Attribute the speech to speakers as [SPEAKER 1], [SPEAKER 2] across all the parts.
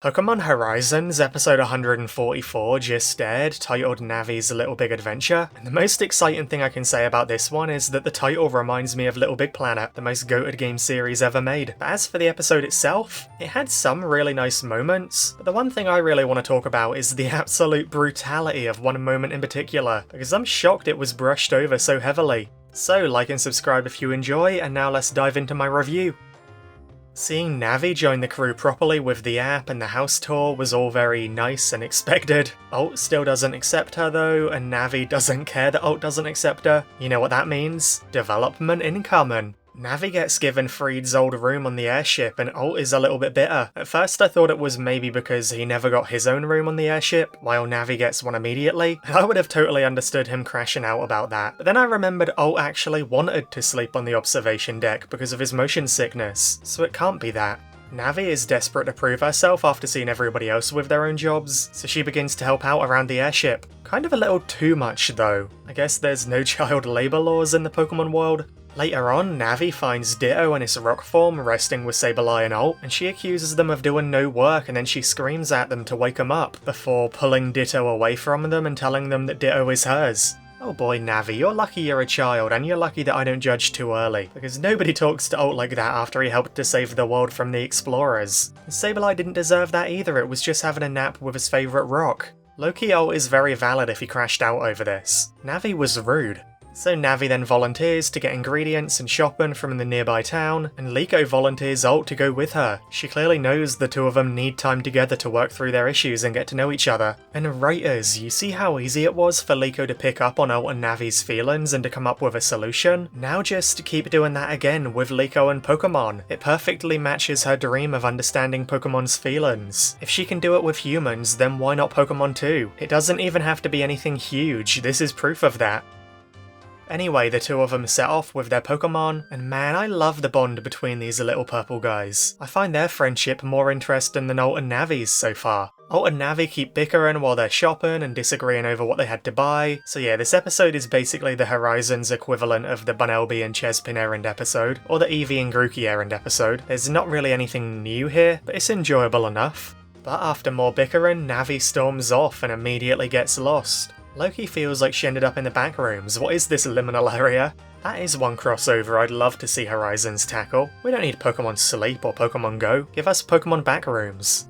[SPEAKER 1] Pokémon Horizons episode 144 just aired, titled Navi's Little Big Adventure, and the most exciting thing I can say about this one is that the title reminds me of Little Big Planet, the most goated game series ever made. But as for the episode itself, it had some really nice moments, but the one thing I really want to talk about is the absolute brutality of one moment in particular, because I'm shocked it was brushed over so heavily. So like and subscribe if you enjoy, and now let's dive into my review. Seeing Navi join the crew properly with the app and the house tour was all very nice and expected. Alt still doesn't accept her though, and Navi doesn't care that Alt doesn't accept her. You know what that means? Development incoming. Navi gets given Freed's old room on the airship, and Alt is a little bit bitter. At first I thought it was maybe because he never got his own room on the airship, while Navi gets one immediately, and I would have totally understood him crashing out about that. But then I remembered Alt actually wanted to sleep on the observation deck because of his motion sickness, so it can't be that. Navi is desperate to prove herself after seeing everybody else with their own jobs, so she begins to help out around the airship. Kind of a little too much though. I guess there's no child labour laws in the Pokemon world. Later on, Navi finds Ditto in its rock form resting with Sableye and Alt, and she accuses them of doing no work, and then she screams at them to wake them up, before pulling Ditto away from them and telling them that Ditto is hers. Oh boy, Navi, you're lucky you're a child, and you're lucky that I don't judge too early, because nobody talks to Alt like that after he helped to save the world from the explorers. And Sableye didn't deserve that either, it was just having a nap with his favourite rock. Low-key, Alt is very valid if he crashed out over this. Navi was rude. So Navi then volunteers to get ingredients and shopping from the nearby town, and Liko volunteers Alt to go with her. She clearly knows the two of them need time together to work through their issues and get to know each other. And writers, you see how easy it was for Liko to pick up on Alt and Navi's feelings and to come up with a solution? Now just keep doing that again with Liko and Pokemon. It perfectly matches her dream of understanding Pokemon's feelings. If she can do it with humans, then why not Pokemon too? It doesn't even have to be anything huge, this is proof of that. Anyway, the two of them set off with their Pokemon, and man, I love the bond between these little purple guys. I find their friendship more interesting than Alt and Navi's so far. Alt and Navi keep bickering while they're shopping and disagreeing over what they had to buy. So yeah, this episode is basically the Horizons equivalent of the Bunnelby and Chespin errand episode, or the Eevee and Grookey errand episode. There's not really anything new here, but it's enjoyable enough. But after more bickering, Navi storms off and immediately gets lost. Loki feels like she ended up in the back rooms. What is this liminal area? That is one crossover I'd love to see Horizons tackle. We don't need Pokemon Sleep or Pokemon Go. Give us Pokemon back rooms.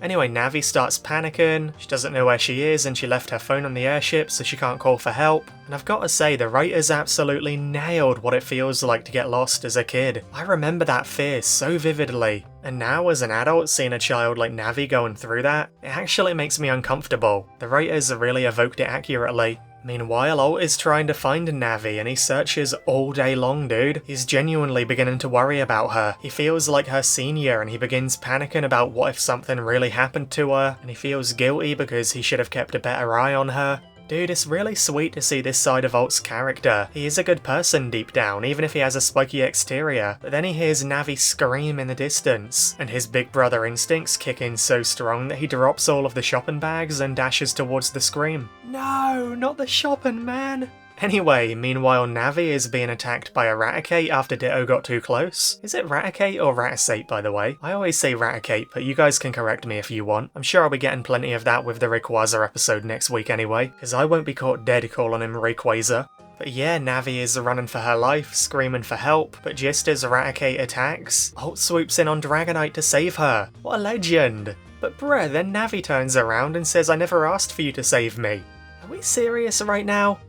[SPEAKER 1] Anyway, Navi starts panicking, she doesn't know where she is, and she left her phone on the airship so she can't call for help. And I've got to say, the writers absolutely nailed what it feels like to get lost as a kid. I remember that fear so vividly. And now as an adult seeing a child like Navi going through that, it actually makes me uncomfortable. The writers really evoked it accurately. Meanwhile, Alt is trying to find Navi and he searches all day long, dude. He's genuinely beginning to worry about her. He feels like her senior and he begins panicking about what if something really happened to her, and he feels guilty because he should have kept a better eye on her. Dude, it's really sweet to see this side of Alt's character. He is a good person deep down, even if he has a spiky exterior. But then he hears Navi scream in the distance, and his big brother instincts kick in so strong that he drops all of the shopping bags and dashes towards the scream. No, not the shopping, man! Anyway, meanwhile Navi is being attacked by a Raticate after Ditto got too close. Is it Raticate or Raticate, by the way? I always say Raticate, but you guys can correct me if you want. I'm sure I'll be getting plenty of that with the Rayquaza episode next week anyway, because I won't be caught dead calling him Rayquaza. But yeah, Navi is running for her life, screaming for help, but just as Raticate attacks, Alt swoops in on Dragonite to save her. What a legend! But bruh, then Navi turns around and says, I never asked for you to save me. Are we serious right now?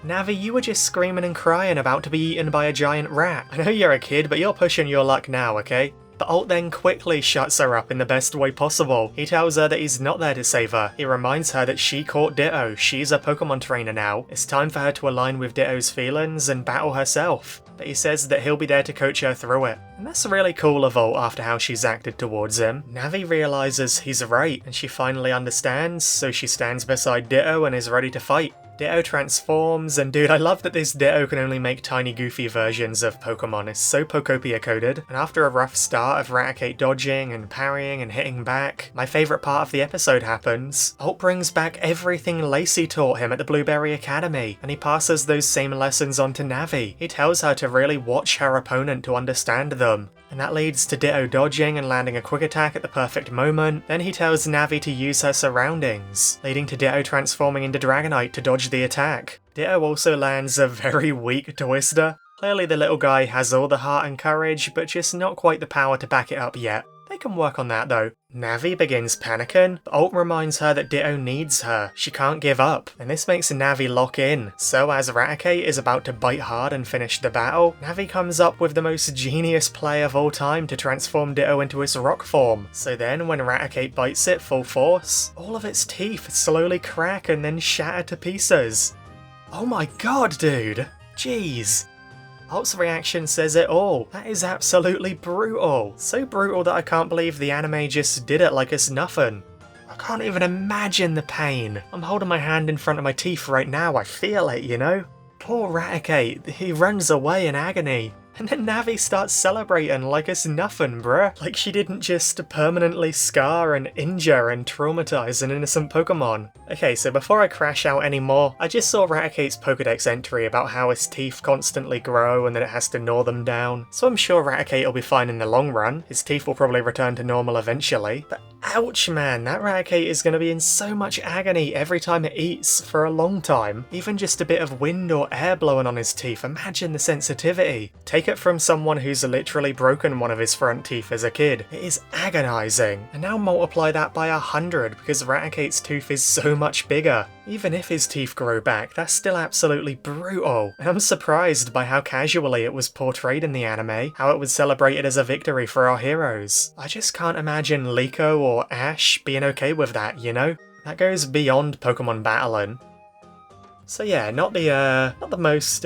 [SPEAKER 1] Navi, you were just screaming and crying about to be eaten by a giant rat. I know you're a kid, but you're pushing your luck now, okay? But Alt then quickly shuts her up in the best way possible. He tells her that he's not there to save her. He reminds her that she caught Ditto. She's a Pokemon trainer now. It's time for her to align with Ditto's feelings and battle herself. But he says that he'll be there to coach her through it. And that's really cool of Alt after how she's acted towards him. Navi realises he's right, and she finally understands, so she stands beside Ditto and is ready to fight. Ditto transforms, and dude, I love that this Ditto can only make tiny goofy versions of Pokemon. It's so Pokopia coded. And after a rough start of Raticate dodging and parrying and hitting back, my favourite part of the episode happens. Alt brings back everything Lacey taught him at the Blueberry Academy, and he passes those same lessons on to Navi. He tells her to really watch her opponent to understand them. and that leads to Ditto dodging and landing a quick attack at the perfect moment. Then he tells Navi to use her surroundings, leading to Ditto transforming into Dragonite to dodge the attack. Ditto also lands a very weak Twister. Clearly the little guy has all the heart and courage, but just not quite the power to back it up yet. They can work on that though. Navi begins panicking, but Alt reminds her that Ditto needs her. She can't give up, and this makes Navi lock in. So as Raticate is about to bite hard and finish the battle, Navi comes up with the most genius play of all time to transform Ditto into its rock form. So then when Raticate bites it full force, all of its teeth slowly crack and then shatter to pieces. Oh my god, dude! Jeez. Alt's reaction says it all. That is absolutely brutal. So brutal that I can't believe the anime just did it like it's nothing. I can't even imagine the pain. I'm holding my hand in front of my teeth right now, I feel it, you know? Poor Raticate, he runs away in agony. And then Navi starts celebrating like it's nothing, bruh. Like she didn't just permanently scar and injure and traumatize an innocent Pokemon. Okay, so before I crash out anymore, I just saw Raticate's Pokedex entry about how his teeth constantly grow and that it has to gnaw them down. So I'm sure Raticate will be fine in the long run. His teeth will probably return to normal eventually. But ouch man, that Raticate is going to be in so much agony every time it eats for a long time. Even just a bit of wind or air blowing on his teeth, imagine the sensitivity. Take it from someone who's literally broken one of his front teeth as a kid. It is agonizing. And now multiply that by 100 because Raticate's tooth is so much bigger. Even if his teeth grow back, that's still absolutely brutal. And I'm surprised by how casually it was portrayed in the anime, how it was celebrated as a victory for our heroes. I just can't imagine Liko or Ash being okay with that, you know? That goes beyond Pokemon battling. So yeah, not the most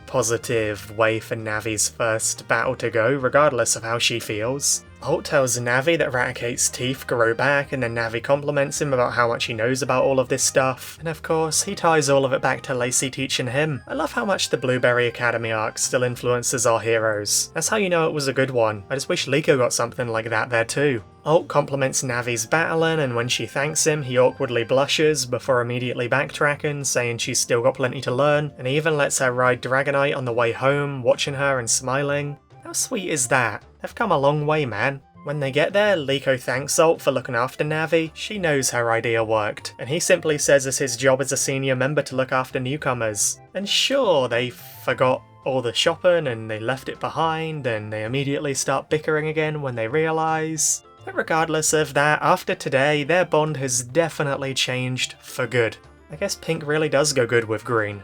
[SPEAKER 1] positive way for Navi's first battle to go, regardless of how she feels. Alt tells Navi that Raticate's teeth grow back, and then Navi compliments him about how much he knows about all of this stuff. And of course, he ties all of it back to Lacey teaching him. I love how much the Blueberry Academy arc still influences our heroes. That's how you know it was a good one. I just wish Liko got something like that there too. Alt compliments Navi's battling, and when she thanks him, he awkwardly blushes before immediately backtracking, saying she's still got plenty to learn, and he even lets her ride Dragonite on the way home, watching her and smiling. How sweet is that? They've come a long way, man. When they get there, Liko thanks Alt for looking after Navi. She knows her idea worked, and he simply says it's his job as a senior member to look after newcomers. And sure, they forgot all the shopping and they left it behind, and they immediately start bickering again when they realise. But regardless of that, after today, their bond has definitely changed for good. I guess pink really does go good with green.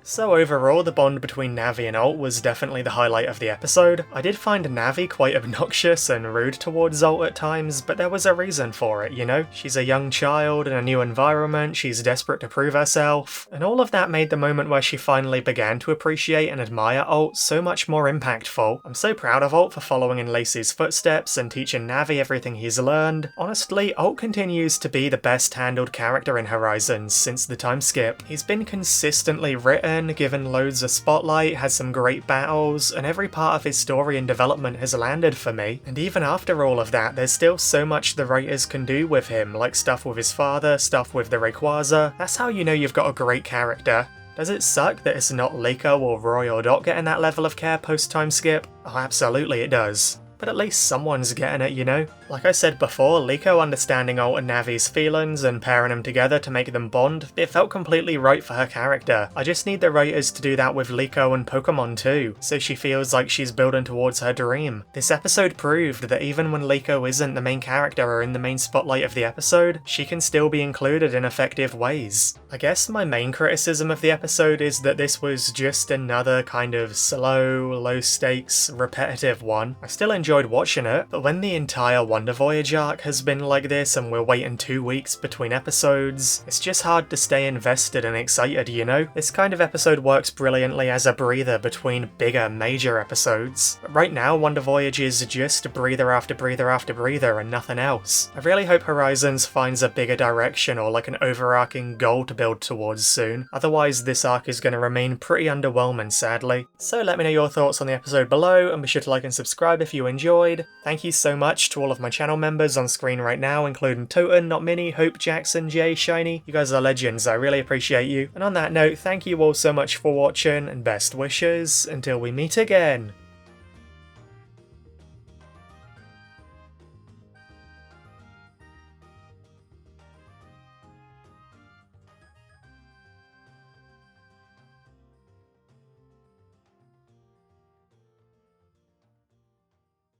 [SPEAKER 1] So overall, the bond between Navi and Alt was definitely the highlight of the episode. I did find Navi quite obnoxious and rude towards Alt at times, but there was a reason for it, you know? She's a young child in a new environment, she's desperate to prove herself, and all of that made the moment where she finally began to appreciate and admire Alt so much more impactful. I'm so proud of Alt for following in Lacey's footsteps and teaching Navi everything he's learned. Honestly, Alt continues to be the best handled character in Horizons since the time skip. He's been consistently written, given loads of spotlight, has some great battles, and every part of his story and development has landed for me. And even after all of that, there's still so much the writers can do with him, like stuff with his father, stuff with the Rayquaza. That's how you know you've got a great character. Does it suck that it's not Liko or Roy or Dot getting that level of care post-time skip? Oh, absolutely it does. But at least someone's getting it, you know? Like I said before, Liko understanding Alt and Navi's feelings and pairing them together to make them bond, it felt completely right for her character. I just need the writers to do that with Liko and Pokemon too, so she feels like she's building towards her dream. This episode proved that even when Liko isn't the main character or in the main spotlight of the episode, she can still be included in effective ways. I guess my main criticism of the episode is that this was just another kind of slow, low-stakes, repetitive one. I still enjoyed watching it, but when the entire Wonder Voyage arc has been like this and we're waiting 2 weeks between episodes, it's just hard to stay invested and excited, you know? This kind of episode works brilliantly as a breather between bigger, major episodes. But right now, Wonder Voyage is just breather after breather after breather and nothing else. I really hope Horizons finds a bigger direction or like an overarching goal to build towards soon. Otherwise, this arc is going to remain pretty underwhelming, sadly. So let me know your thoughts on the episode below, and be sure to like and subscribe if you enjoyed. Thank you so much to all of my channel members on screen right now, including Toten, Not Mini, Hope, Jackson, Jay, Shiny. You guys are legends, I really appreciate you. And on that note, thank you all so much for watching, and best wishes until we meet again.